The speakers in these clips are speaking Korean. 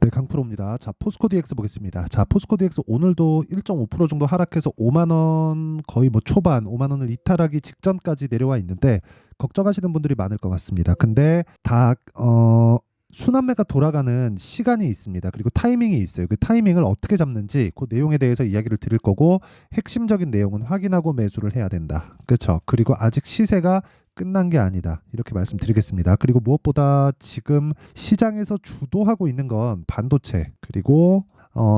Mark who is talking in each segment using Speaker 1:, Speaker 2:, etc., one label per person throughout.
Speaker 1: 네, 강프로입니다. 자, 포스코 DX 보겠습니다. 자, 포스코 DX 오늘도 1.5% 정도 하락해서 5만 원 거의 뭐 초반 5만 원을 이탈하기 직전까지 내려와 있는데 걱정하시는 분들이 많을 것 같습니다. 근데 다 순환매가 돌아가는 시간이 있습니다. 그리고 타이밍이 있어요. 그 타이밍을 어떻게 잡는지 그 내용에 대해서 이야기를 드릴 거고 핵심적인 내용은 확인하고 매수를 해야 된다. 그렇죠? 그리고 아직 시세가 끝난 게 아니다. 이렇게 말씀드리겠습니다. 그리고 무엇보다 지금 시장에서 주도하고 있는 건 반도체 그리고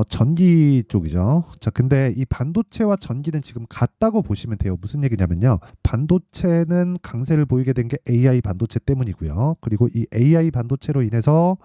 Speaker 1: 전기 쪽이죠. 자, 근데 이 반도체와 전기는 지금 같다고 보시면 돼요. 무슨 얘기냐면요. 반도체는 강세를 보이게 된 게 AI 반도체 때문이고요. 그리고 이 AI 반도체로 인해서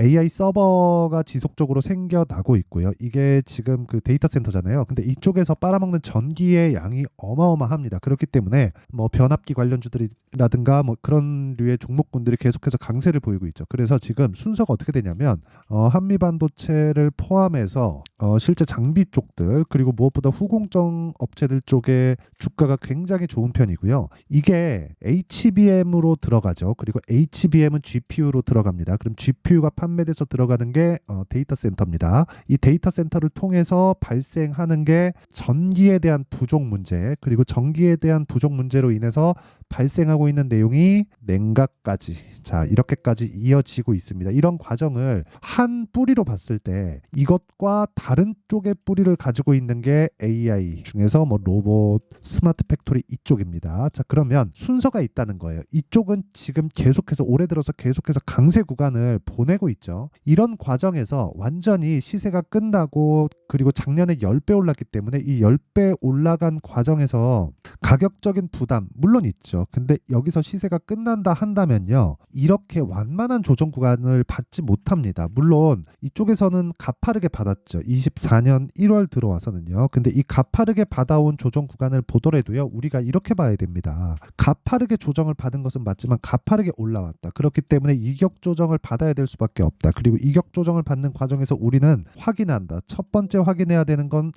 Speaker 1: AI 서버가 지속적으로 생겨나고 있고요. 이게 지금 그 데이터 센터잖아요. 근데 이쪽에서 빨아먹는 전기의 양이 어마어마합니다. 그렇기 때문에 뭐 변압기 관련주들이라든가 뭐 그런 류의 종목군들이 계속해서 강세를 보이고 있죠. 그래서 지금 순서가 어떻게 되냐면 한미 반도체를 포함해서 실제 장비 쪽들 그리고 무엇보다 후공정 업체들 쪽에 주가가 굉장히 좋은 편이고요. 이게 HBM으로 들어가죠. 그리고 HBM은 GPU로 들어갑니다. 그럼 GPU가 판매돼서 들어가는 게 데이터 센터입니다. 이 데이터 센터를 통해서 발생하는 게 전기에 대한 부족 문제 그리고 전기에 대한 부족 문제로 인해서 발생하고 있는 내용이 냉각까지 자 이렇게까지 이어지고 있습니다. 이런 과정을 한 뿌리로 봤을 때 이것과 다른 쪽의 뿌리를 가지고 있는 게 AI 중에서 뭐 로봇, 스마트 팩토리 이쪽입니다. 자 그러면 순서가 있다는 거예요. 이쪽은 지금 계속해서 올해 들어서 계속해서 강세 구간을 보내고 있죠. 이런 과정에서 완전히 시세가 끝나고 그리고 작년에 10배 올랐기 때문에 이 10배 올라간 과정에서 가격적인 부담 물론 있죠. 근데 여기서 시세가 끝난다 한다면요. 이렇게 완만한 조정 구간을 받지 못합니다. 물론 이쪽에서는 가파르게 받았죠. 24년 1월 들어와서는요. 근데 이 가파르게 받아온 조정 구간을 보더라도요. 우리가 이렇게 봐야 됩니다. 가파르게 조정을 받은 것은 맞지만 가파르게 올라왔다. 그렇기 때문에 이격 조정을 받아야 될 수밖에 없다. 그리고 이격 조정을 받는 과정에서 우리는 확인한다. 첫 번째 확인해야 되는 건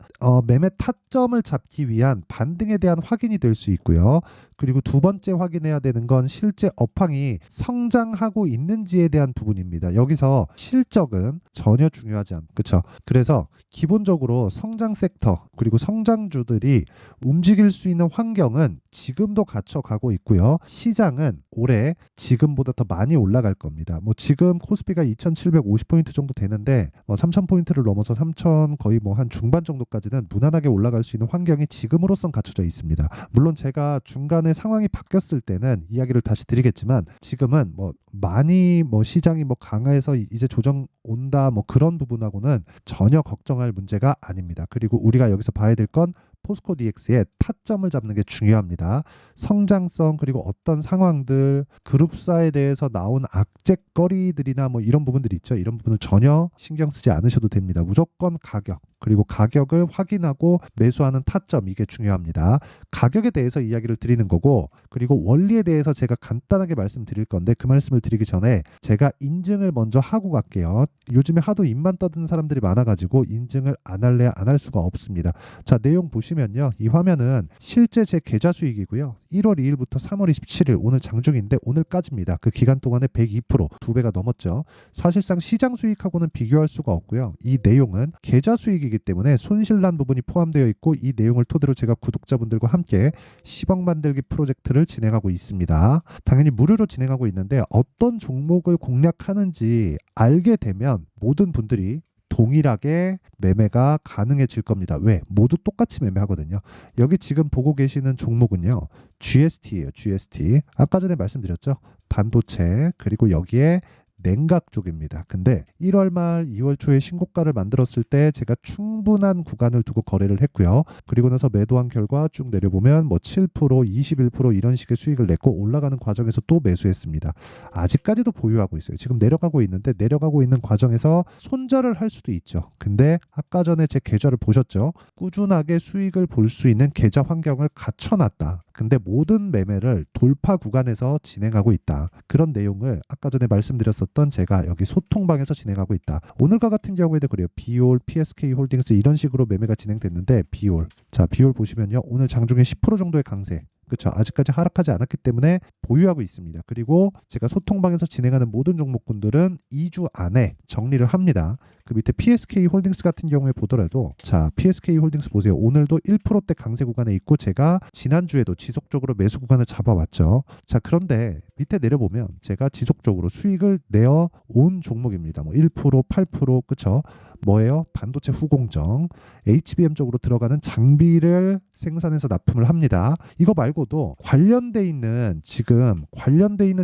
Speaker 1: 매매 타점을 잡기 위한 반등에 대한 확인이 될 수 있고요. 그리고 두 번째 확인해야 되는 건 실제 업황이 성장하고 있는지에 대한 부분입니다. 여기서 실적은 전혀 중요하지 않죠. 그렇죠? 그래서 기본적으로 성장 섹터 그리고 성장주들이 움직일 수 있는 환경은 지금도 갖춰가고 있고요. 시장은 올해 지금보다 더 많이 올라갈 겁니다. 뭐 지금 코스피가 2,750포인트 정도 되는데 3,000포인트를 넘어서 3,000 거의 뭐 한 중반 정도까지는 무난하게 올라갈 수 있는 환경이 지금으로선 갖춰져 있습니다. 물론 제가 중간에 상황이 바뀌었을 때는 이야기를 다시 드리겠지만 지금은 뭐 많이 뭐 시장이 뭐 강화해서 이제 조정 온다 뭐 그런 부분하고는 전혀 걱정할 문제가 아닙니다. 그리고 우리가 여기서 봐야 될 건 포스코 DX의 타점을 잡는 게 중요합니다. 성장성 그리고 어떤 상황들 그룹사에 대해서 나온 악재거리들이나 뭐 이런 부분들이 있죠. 이런 부분을 전혀 신경 쓰지 않으셔도 됩니다. 무조건 가격 그리고 가격을 확인하고 매수하는 타점 이게 중요합니다. 가격에 대해서 이야기를 드리는 거고 그리고 원리에 대해서 제가 간단하게 말씀드릴 건데 그 말씀을 드리기 전에 제가 인증을 먼저 하고 갈게요. 요즘에 하도 입만 떠드는 사람들이 많아가지고 인증을 안 할래야 안 할 수가 없습니다. 자 내용 보시면요. 이 화면은 실제 제 계좌 수익이고요. 1월 2일부터 3월 27일 오늘 장중인데 오늘까지입니다. 그 기간 동안에 102% 2배가 넘었죠. 사실상 시장 수익하고는 비교할 수가 없고요. 이 내용은 계좌 수익이기 때문에 손실난 부분이 포함되어 있고 이 내용을 토대로 제가 구독자분들과 함께 10억 만들기 프로젝트를 진행하고 있습니다. 당연히 무료로 진행하고 있는데 어떤 종목을 공략하는지 알게 되면 모든 분들이 동일하게 매매가 가능해질 겁니다. 왜? 모두 똑같이 매매하거든요. 여기 지금 보고 계시는 종목은요. GST예요. GST. 아까 전에 말씀드렸죠. 반도체 그리고 여기에 냉각 쪽입니다. 근데 1월 말 2월 초에 신고가를 만들었을 때 제가 충분한 구간을 두고 거래를 했고요. 그리고 나서 매도한 결과 쭉 내려보면 뭐 7%, 21% 이런 식의 수익을 냈고 올라가는 과정에서 또 매수했습니다. 아직까지도 보유하고 있어요. 지금 내려가고 있는데 내려가고 있는 과정에서 손절을 할 수도 있죠. 근데 아까 전에 제 계좌를 보셨죠? 꾸준하게 수익을 볼 수 있는 계좌 환경을 갖춰놨다. 근데 모든 매매를 돌파 구간에서 진행하고 있다. 그런 내용을 아까 전에 말씀드렸었던 제가 여기 소통방에서 진행하고 있다. 오늘과 같은 경우에도 그래요. 비올, PSK 홀딩스 이런 식으로 매매가 진행됐는데 비올. 자, 비올 보시면요. 오늘 장중에 10% 정도의 강세. 그렇죠. 아직까지 하락하지 않았기 때문에 보유하고 있습니다. 그리고 제가 소통방에서 진행하는 모든 종목군들은 2주 안에 정리를 합니다. 그 밑에 PSK 홀딩스 같은 경우에 보더라도 자, PSK 홀딩스 보세요. 오늘도 1%대 강세 구간에 있고 제가 지난주에도 지속적으로 매수 구간을 잡아왔죠. 자, 그런데 밑에 내려보면 제가 지속적으로 수익을 내어 온 종목입니다. 뭐 1%, 8%, 그쵸? 뭐예요? 반도체 후공정, HBM 쪽으로 들어가는 장비를 생산해서 납품을 합니다. 이거 말고도 관련돼 있는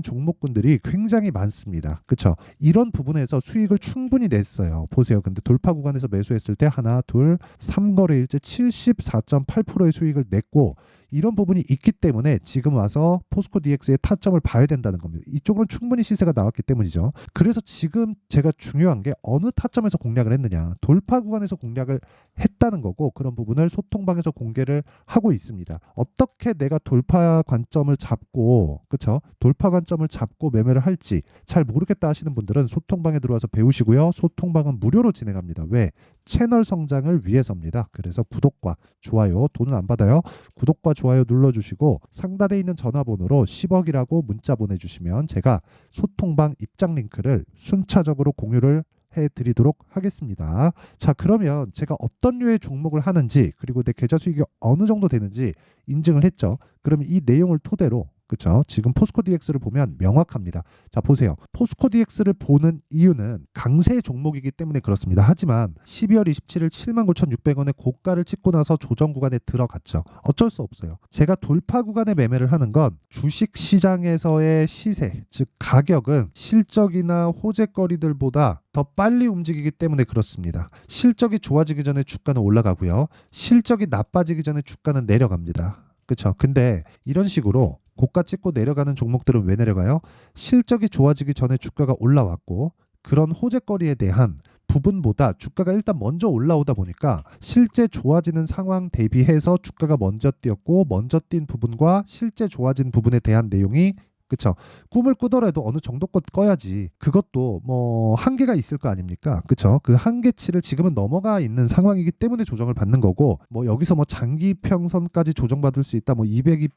Speaker 1: 종목군들이 굉장히 많습니다. 그쵸? 이런 부분에서 수익을 충분히 냈어요. 보세요. 근데 돌파 구간에서 매수했을 때 하나, 둘, 3거래일째 74.8%의 수익을 냈고 이런 부분이 있기 때문에 지금 와서 포스코 DX의 타점을 봐야 된다는 겁니다. 이쪽으로는 충분히 시세가 나왔기 때문이죠. 그래서 지금 제가 중요한 게 어느 타점에서 공략을 했느냐. 돌파 구간에서 공략을 했다는 거고 그런 부분을 소통방에서 공개를 하고 있습니다. 어떻게 내가 돌파 관점을 잡고 그쵸? 돌파 관점을 잡고 매매를 할지 잘 모르겠다 하시는 분들은 소통방에 들어와서 배우시고요. 소통방은 무료로 진행합니다. 왜? 채널 성장을 위해서입니다. 그래서 구독과 좋아요, 돈은 안 받아요. 구독과 좋아요 눌러주시고 상단에 있는 전화번호로 10억이라고 문자 보내주시면 제가 소통방 입장 링크를 순차적으로 공유를 해드리도록 하겠습니다. 자, 그러면 제가 어떤 류의 종목을 하는지 그리고 내 계좌 수익이 어느 정도 되는지 인증을 했죠. 그러면 이 내용을 토대로 그렇죠. 지금 포스코 DX를 보면 명확합니다. 자, 보세요. 포스코 DX를 보는 이유는 강세 종목이기 때문에 그렇습니다. 하지만 12월 27일 79,600원의 고가를 찍고 나서 조정 구간에 들어갔죠. 어쩔 수 없어요. 제가 돌파 구간에 매매를 하는 건 주식 시장에서의 시세, 즉 가격은 실적이나 호재거리들보다 더 빨리 움직이기 때문에 그렇습니다. 실적이 좋아지기 전에 주가는 올라가고요. 실적이 나빠지기 전에 주가는 내려갑니다. 그렇죠. 근데 이런 식으로 고가 찍고 내려가는 종목들은 왜 내려가요? 실적이 좋아지기 전에 주가가 올라왔고 그런 호재거리에 대한 부분보다 주가가 일단 먼저 올라오다 보니까 실제 좋아지는 상황 대비해서 주가가 먼저 뛰었고 먼저 뛴 부분과 실제 좋아진 부분에 대한 내용이 그쵸. 꿈을 꾸더라도 어느 정도껏 꺼야지. 그것도 뭐 한계가 있을 거 아닙니까? 그쵸. 그 한계치를 지금은 넘어가 있는 상황이기 때문에 조정을 받는 거고 뭐 여기서 뭐 장기 평선까지 조정받을 수 있다. 뭐 200일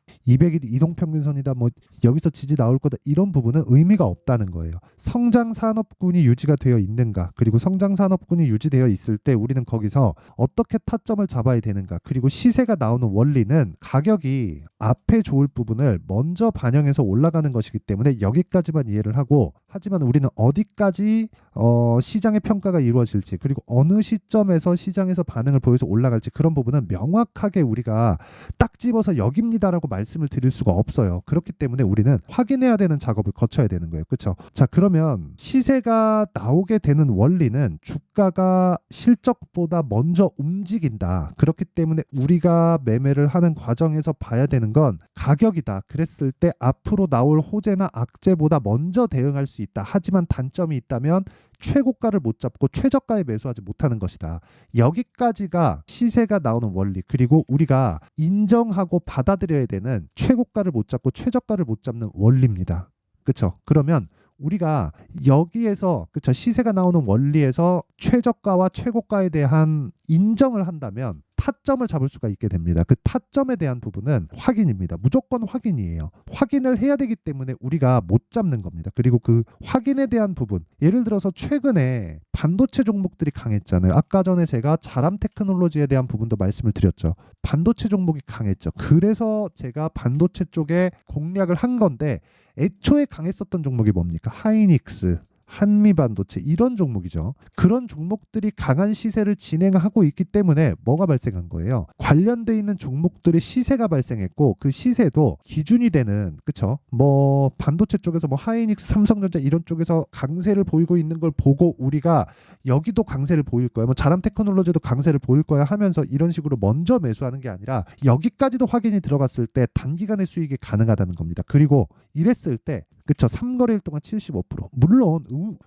Speaker 1: 이동평균선이다. 뭐 여기서 지지 나올 거다. 이런 부분은 의미가 없다는 거예요. 성장 산업군이 유지가 되어 있는가? 그리고 성장 산업군이 유지되어 있을 때 우리는 거기서 어떻게 타점을 잡아야 되는가? 그리고 시세가 나오는 원리는 가격이 앞에 좋을 부분을 먼저 반영해서 올라가는 것이기 때문에 여기까지만 이해를 하고 하지만 우리는 어디까지 시장의 평가가 이루어질지 그리고 어느 시점에서 시장에서 반응을 보여서 올라갈지 그런 부분은 명확하게 우리가 딱 집어서 여기입니다라고 말씀을 드릴 수가 없어요. 그렇기 때문에 우리는 확인해야 되는 작업을 거쳐야 되는 거예요. 그렇죠? 자, 그러면 시세가 나오게 되는 원리는 주가가 실적보다 먼저 움직인다. 그렇기 때문에 우리가 매매를 하는 과정에서 봐야 되는 건 가격이다. 그랬을 때 앞으로 나올 호재나 악재보다 먼저 대응할 수 있다. 하지만 단점이 있다면 최고가를 못 잡고 최저가에 매수하지 못하는 것이다. 여기까지가 시세가 나오는 원리 그리고 우리가 인정하고 받아들여야 되는 최고가를 못 잡고 최저가를 못 잡는 원리입니다. 그렇죠? 그러면 우리가 여기에서 그쵸 시세가 나오는 원리에서 최저가와 최고가에 대한 인정을 한다면 타점을 잡을 수가 있게 됩니다. 그 타점에 대한 부분은 확인입니다. 무조건 확인이에요. 확인을 해야 되기 때문에 우리가 못 잡는 겁니다. 그리고 그 확인에 대한 부분 예를 들어서 최근에 반도체 종목들이 강했잖아요. 아까 전에 제가 자람 테크놀로지에 대한 부분도 말씀을 드렸죠. 반도체 종목이 강했죠. 그래서 제가 반도체 쪽에 공략을 한 건데 애초에 강했었던 종목이 뭡니까? 하이닉스, 한미반도체 이런 종목이죠. 그런 종목들이 강한 시세를 진행하고 있기 때문에 뭐가 발생한 거예요? 관련돼 있는 종목들의 시세가 발생했고 그 시세도 기준이 되는 그쵸? 뭐 반도체 쪽에서 뭐 하이닉스, 삼성전자 이런 쪽에서 강세를 보이고 있는 걸 보고 우리가 여기도 강세를 보일 거야. 뭐 자람 테크놀로지도 강세를 보일 거야 하면서 이런 식으로 먼저 매수하는 게 아니라 여기까지도 확인이 들어갔을 때 단기간의 수익이 가능하다는 겁니다. 그리고 이랬을 때 그쵸 3거래일 동안 75% 물론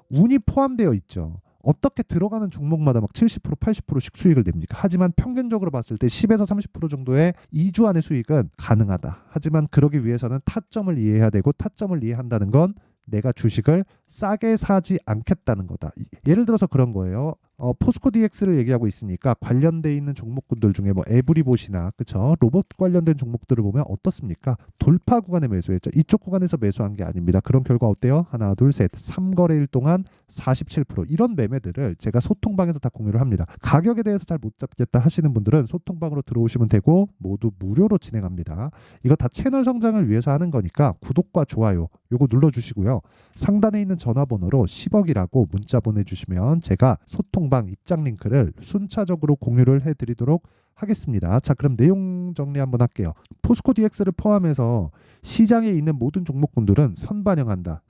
Speaker 1: 운이 포함되어 있죠. 어떻게 들어가는 종목마다 막 70% 80%씩 수익을 냅니까? 하지만 평균적으로 봤을 때 10에서 30% 정도의 2주 안의 수익은 가능하다. 하지만 그러기 위해서는 타점을 이해해야 되고 타점을 이해한다는 건 내가 주식을 싸게 사지 않겠다는 거다. 예를 들어서 그런 거예요. 포스코 DX를 얘기하고 있으니까 관련돼 있는 종목군들 중에 뭐 에브리봇이나 그쵸 로봇 관련된 종목들을 보면 어떻습니까? 돌파 구간에 매수했죠. 이쪽 구간에서 매수한 게 아닙니다. 그런 결과 어때요? 하나, 둘, 셋, 3거래일 동안 47% 이런 매매들을 제가 소통방에서 다 공유를 합니다. 가격에 대해서 잘 못 잡겠다 하시는 분들은 소통방으로 들어오시면 되고 모두 무료로 진행합니다. 이거 다 채널 성장을 위해서 하는 거니까 구독과 좋아요 요거 눌러주시고요. 상단에 있는 전화번호로 10억이라고 문자 보내주시면 제가 소통방 입장 링크를 순차적으로 공유를 해드리도록 하겠습니다. 자, 그럼 내용 정리 한번 할게요. 포스코 DX를 포함해서 시장에 있는 모든 종목군들은 선반영한다.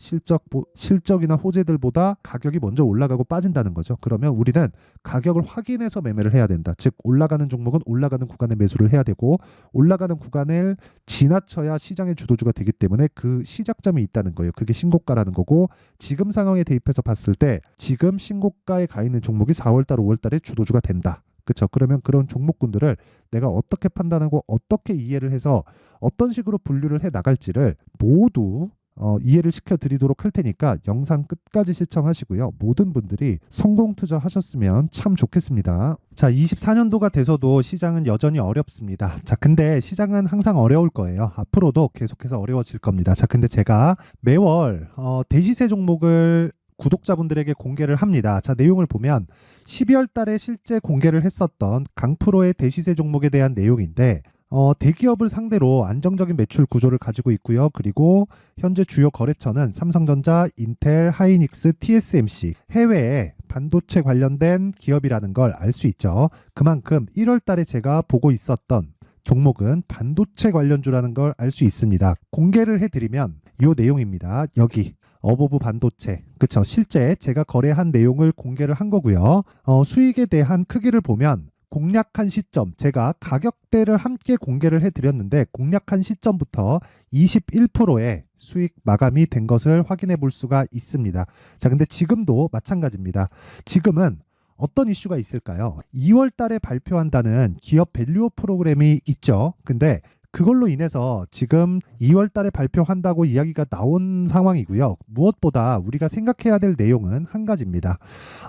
Speaker 1: 실적이나 호재들보다 가격이 먼저 올라가고 빠진다는 거죠. 그러면 우리는 가격을 확인해서 매매를 해야 된다. 즉 올라가는 종목은 올라가는 구간에 매수를 해야 되고 올라가는 구간을 지나쳐야 시장의 주도주가 되기 때문에 그 시작점이 있다는 거예요. 그게 신고가라는 거고 지금 상황에 대입해서 봤을 때 지금 신고가에 가 있는 종목이 4월달, 5월달에 주도주가 된다. 그렇죠. 그러면 그런 종목군들을 내가 어떻게 판단하고 어떻게 이해를 해서 어떤 식으로 분류를 해 나갈지를 모두 이해를 시켜드리도록 할 테니까 영상 끝까지 시청하시고요. 모든 분들이 성공 투자하셨으면 참 좋겠습니다. 자, 24년도가 돼서도 시장은 여전히 어렵습니다. 자, 근데 시장은 항상 어려울 거예요. 앞으로도 계속해서 어려워질 겁니다. 자, 근데 제가 매월 대시세 종목을 구독자분들에게 공개를 합니다. 자, 내용을 보면 12월 달에 실제 공개를 했었던 강프로의 대시세 종목에 대한 내용인데 대기업을 상대로 안정적인 매출 구조를 가지고 있고요. 그리고 현재 주요 거래처는 삼성전자, 인텔, 하이닉스, TSMC 해외에 반도체 관련된 기업이라는 걸 알 수 있죠. 그만큼 1월 달에 제가 보고 있었던 종목은 반도체 관련주라는 걸 알 수 있습니다. 공개를 해드리면 이 내용입니다. 여기 어보브 반도체 그쵸 실제 제가 거래한 내용을 공개를 한 거고요. 수익에 대한 크기를 보면 공략한 시점 제가 가격대를 함께 공개를 해드렸는데 공략한 시점부터 21%의 수익 마감이 된 것을 확인해 볼 수가 있습니다. 자, 근데 지금도 마찬가지입니다. 지금은 어떤 이슈가 있을까요? 2월 달에 발표한다는 기업 밸류업 프로그램이 있죠. 근데 그걸로 인해서 지금 2월 달에 발표한다고 이야기가 나온 상황이고요. 무엇보다 우리가 생각해야 될 내용은 한 가지입니다.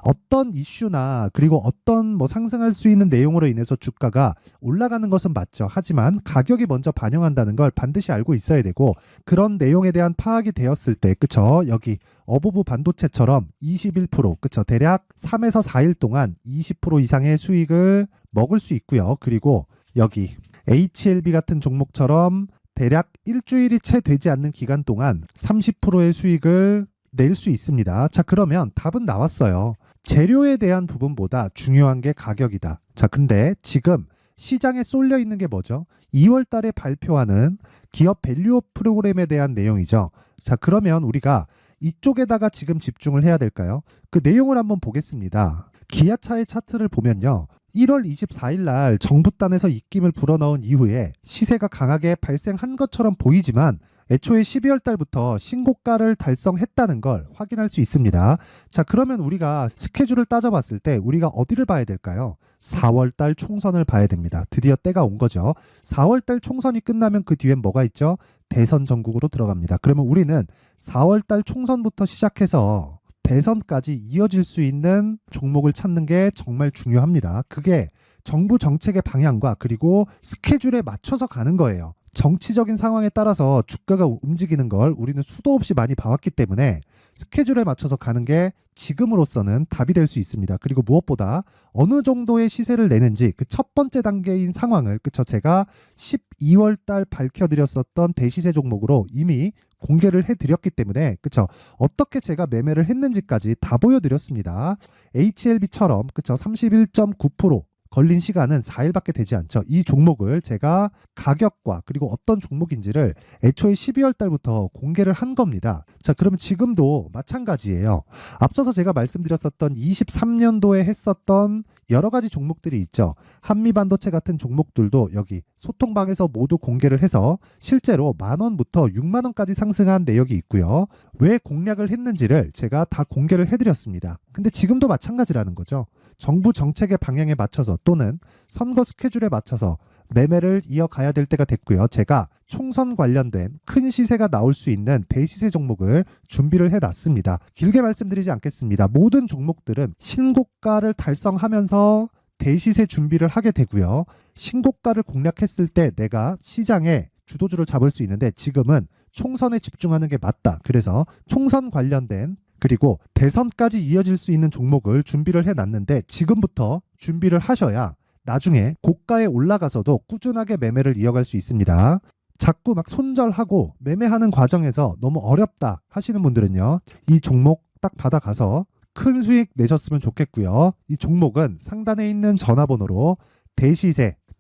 Speaker 1: 어떤 이슈나 그리고 어떤 상승할 수 있는 내용으로 인해서 주가가 올라가는 것은 맞죠. 하지만 가격이 먼저 반영한다는 걸 반드시 알고 있어야 되고 그런 내용에 대한 파악이 되었을 때 그쵸? 여기 어보브 반도체처럼 21% 그쵸? 대략 3에서 4일 동안 20% 이상의 수익을 먹을 수 있고요. 그리고 여기 HLB 같은 종목처럼 대략 일주일이 채 되지 않는 기간 동안 30%의 수익을 낼 수 있습니다. 자, 그러면 답은 나왔어요. 재료에 대한 부분보다 중요한 게 가격이다. 자, 근데 지금 시장에 쏠려 있는 게 뭐죠? 2월 달에 발표하는 기업 밸류업 프로그램에 대한 내용이죠. 자, 그러면 우리가 이쪽에다가 지금 집중을 해야 될까요? 그 내용을 한번 보겠습니다. 기아차의 차트를 보면요. 1월 24일 날 정부단에서 입김을 불어넣은 이후에 시세가 강하게 발생한 것처럼 보이지만 애초에 12월 달부터 신고가를 달성했다는 걸 확인할 수 있습니다. 자, 그러면 우리가 스케줄을 따져봤을 때 우리가 어디를 봐야 될까요? 4월 달 총선을 봐야 됩니다. 드디어 때가 온 거죠. 4월 달 총선이 끝나면 그 뒤엔 뭐가 있죠? 대선 전국으로 들어갑니다. 그러면 우리는 4월 달 총선부터 시작해서 대선까지 이어질 수 있는 종목을 찾는 게 정말 중요합니다. 그게 정부 정책의 방향과 그리고 스케줄에 맞춰서 가는 거예요. 정치적인 상황에 따라서 주가가 움직이는 걸 우리는 수도 없이 많이 봐왔기 때문에 스케줄에 맞춰서 가는 게 지금으로서는 답이 될 수 있습니다. 그리고 무엇보다 어느 정도의 시세를 내는지 그 첫 번째 단계인 상황을 그쵸 제가 12월 달 밝혀드렸었던 대시세 종목으로 이미 공개를 해드렸기 때문에 그쵸 어떻게 제가 매매를 했는지까지 다 보여드렸습니다. HLB처럼 그쵸 31.9% 걸린 시간은 4일밖에 되지 않죠. 이 종목을 제가 가격과 그리고 어떤 종목인지를 애초에 12월 달부터 공개를 한 겁니다. 자, 그러면 지금도 마찬가지예요. 앞서서 제가 말씀드렸었던 23년도에 했었던 여러 가지 종목들이 있죠. 한미반도체 같은 종목들도 여기 소통방에서 모두 공개를 해서 실제로 10,000원부터 60,000원까지 상승한 내역이 있고요. 왜 공략을 했는지를 제가 다 공개를 해드렸습니다. 근데 지금도 마찬가지라는 거죠. 정부 정책의 방향에 맞춰서 또는 선거 스케줄에 맞춰서 매매를 이어가야 될 때가 됐고요. 제가 총선 관련된 큰 시세가 나올 수 있는 대시세 종목을 준비를 해놨습니다. 길게 말씀드리지 않겠습니다. 모든 종목들은 신고가를 달성하면서 대시세 준비를 하게 되고요. 신고가를 공략했을 때 내가 시장에 주도주를 잡을 수 있는데 지금은 총선에 집중하는 게 맞다. 그래서 총선 관련된 그리고 대선까지 이어질 수 있는 종목을 준비를 해놨는데 지금부터 준비를 하셔야 나중에 고가에 올라가서도 꾸준하게 매매를 이어갈 수 있습니다. 자꾸 막 손절하고 매매하는 과정에서 너무 어렵다 하시는 분들은요. 이 종목 딱 받아가서 큰 수익 내셨으면 좋겠고요. 이 종목은 상단에 있는 전화번호로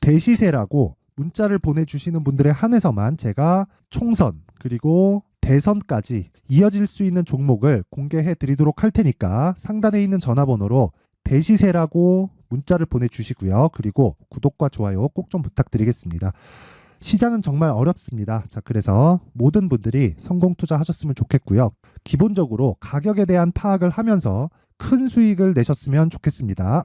Speaker 1: 대시세라고 문자를 보내주시는 분들에 한해서만 제가 총선 그리고 대선까지 이어질 수 있는 종목을 공개해 드리도록 할 테니까 상단에 있는 전화번호로 대시세라고 문자를 보내주시고요. 그리고 구독과 좋아요 꼭 좀 부탁드리겠습니다. 시장은 정말 어렵습니다. 자, 그래서 모든 분들이 성공 투자하셨으면 좋겠고요. 기본적으로 가격에 대한 파악을 하면서 큰 수익을 내셨으면 좋겠습니다.